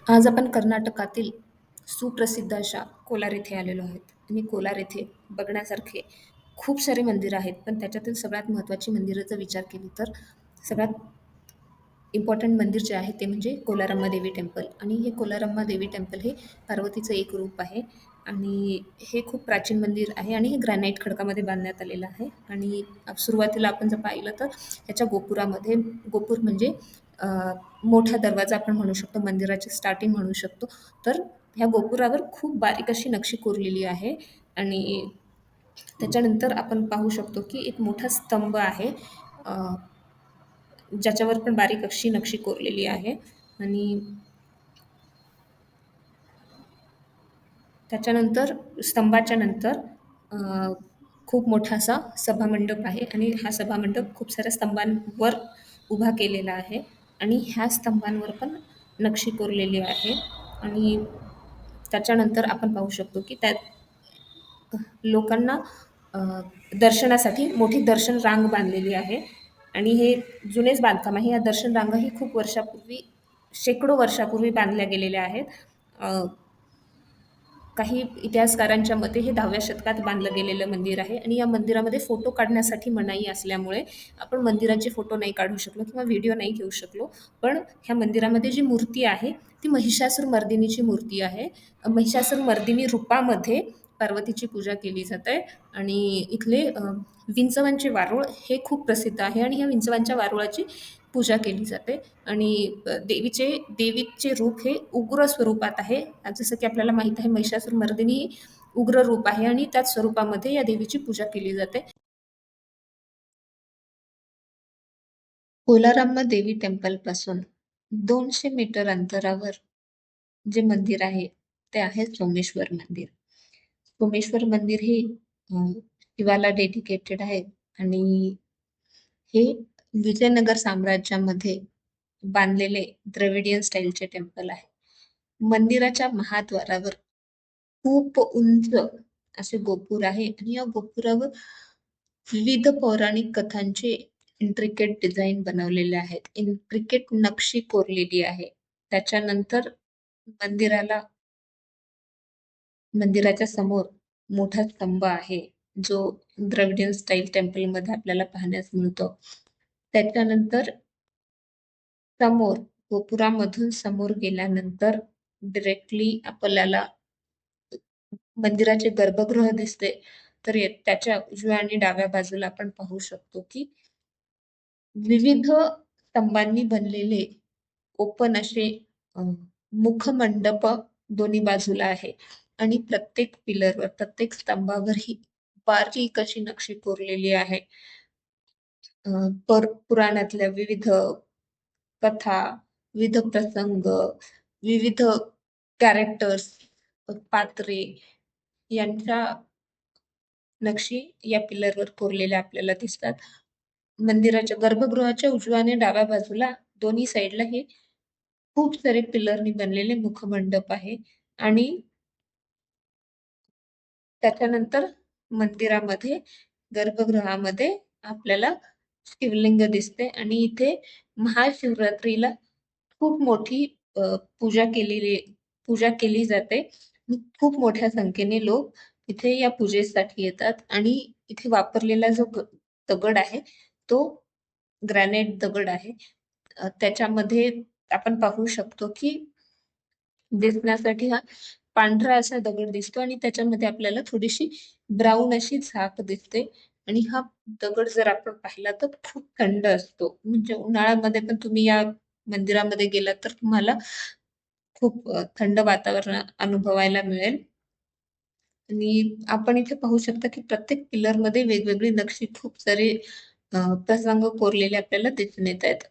आज आपण कर्नाटकातील सुप्रसिद्ध अशा कोलार येथे आलेलो आहोत आणि कोलार येथे बघण्यासारखे खूप सारे मंदिरं आहेत. पण त्याच्यातील सगळ्यात महत्त्वाची मंदिराचा विचार केली तर सगळ्यात इम्पॉर्टंट मंदिर जे आहे ते म्हणजे कोलारम्मा देवी टेम्पल. आणि हे कोलारम्मा देवी टेम्पल हे पार्वतीचं एक रूप आहे आणि हे खूप प्राचीन मंदिर आहे आणि हे ग्रॅनाइट खडकामध्ये बांधण्यात आलेलं आहे. आणि सुरुवातीला आपण जर पाहिलं तर ह्याच्या गोपुरामध्ये गोपूर म्हणजे अ, मोठा दरवाजा आपण म्हणू शकतो, मंदिराची स्टार्टिंग म्हणू शकतो. तर ह्या गोपुरावर खूप बारीक अशी नक्षी कोरलेली आहे आणि त्याच्यानंतर आपण पाहू शकतो की एक मोठा स्तंभ आहे, अ, ज्याच्यावर पण बारीक अशी नक्षी कोरलेली आहे. आणि त्याच्यानंतर स्तंभाच्या नंतर अ, खूप मोठा असा सभामंडप आहे आणि हा सभामंडप खूप साऱ्या स्तंभांवर उभा केलेला आहे आणि ह्या स्तंभांवर पण नक्षी कोरलेली आहे. आणि त्याच्यानंतर आपण पाहू शकतो की त्यात लोकांना अ, दर्शनासाठी मोठी दर्शन रांग बांधलेली आहे आणि हे जुनेच बांधकाम आहे. या दर्शन रांगाही खूप वर्षापूर्वी, शेकडो वर्षापूर्वी बांधल्या गेलेल्या आहेत. अ, काही इतिहासकारांच्या मते हे 10व्या शतकात बांधलं गेलेलं मंदिर आहे आणि या मंदिरामध्ये फोटो काढण्यासाठी मनाई असल्यामुळे आपण मंदिराचे फोटो नाही काढू शकलो किंवा व्हिडिओ नाही घेऊ शकलो. पण ह्या मंदिरामध्ये जी मूर्ती आहे ती महिषासुरमर्दिनीची मूर्ती आहे. महिषासुरमर्दिनी रूपामध्ये पार्वतीची पूजा केली जाते आणि इथले विंचवांचे वारूळ हे खूप प्रसिद्ध आहे आणि ह्या विंचवांच्या वारुळाची पूजा केली जाते. आणि देवीचे रूप हे उग्र स्वरूपात आहे. जसं की आपल्याला माहीत आहे, महिषासुरमर्दिनी ही उग्र रूप आहे आणि त्याच स्वरूपामध्ये या देवीची पूजा केली जाते. कोलाराम्मा देवी टेम्पलपासून 200 मीटर अंतरावर जे मंदिर आहे ते आहे सोमेश्वर मंदिर. सोमेश्वर मंदिर हे शिवाला डेडिकेटेड आहे आणि हे विजयनगर साम्राज्यामध्ये बांधलेले द्रविडियन स्टाईलचे टेम्पल आहे. मंदिराच्या महाद्वारावर खूप उंच असे गोपूर आहे आणि या गोपुरावर विविध पौराणिक कथांचे इंट्रिकेट डिझाईन बनवलेले आहेत. इंट्रिकेट नक्षी कोरलेली आहे. त्याच्यानंतर मंदिराला मंदिराच्या समोर मोठा स्तंभ आहे, जो द्रविडियन स्टाईल टेम्पलमध्ये आपल्याला पाहण्यास मिळतो. त्याच्यानंतर समोर गोपुरामधून समोर गेल्यानंतर डायरेक्टली आपल्याला मंदिराचे गर्भगृह दिसते. तर त्याच्या उजव्या आणि डाव्या बाजूला आपण पाहू शकतो की विविध स्तंभांनी बनलेले ओपन असे अ, मुखमंडप दोन्ही बाजूला आहे आणि प्रत्येक पिलरवर, प्रत्येक स्तंभावर ही बारीक अशी नक्षी कोरलेली आहे. अ, पुराणातल्या विविध कथा, विविध प्रसंग, विविध कॅरेक्टर्स, पात्रे यांच्या नक्षी या पिलरवर कोरलेल्या आपल्याला दिसतात. मंदिराच्या गर्भगृहाच्या उजव्या आणि डाव्या बाजूला दोन्ही साईडला हे खूप सारे पिलरनी बनलेले मुखमंडप आहे आणि त्याच्यानंतर मंदिरामध्ये, गर्भगृहामध्ये आपल्याला शिवलिंग दिसते आणि इथे महाशिवरात्रीला खूप मोठी पूजा केलेली पूजा केली जाते. खूप मोठ्या संख्येने लोक इथे या पूजेसाठी येतात आणि इथे वापरलेला जो दगड आहे तो ग्रॅनाइट दगड आहे. त्याच्यामध्ये आपण पाहू शकतो की दिसण्यासाठी हा पांढरा असा दगड दिसतो आणि त्याच्यामध्ये आपल्याला थोडीशी ब्राऊन अशी झाक दिसते आणि हा दगड जर आपण पाहिला तर खूप थंड असतो. म्हणजे उन्हाळ्यामध्ये पण तुम्ही या मंदिरामध्ये गेलात तर तुम्हाला खूप थंड वातावरण अनुभवायला मिळेल. आणि आपण इथे पाहू शकता की प्रत्येक पिलरमध्ये वेगवेगळी नक्षी, खूप सारे प्रसंग कोरलेले आपल्याला दिसून येत आहेत.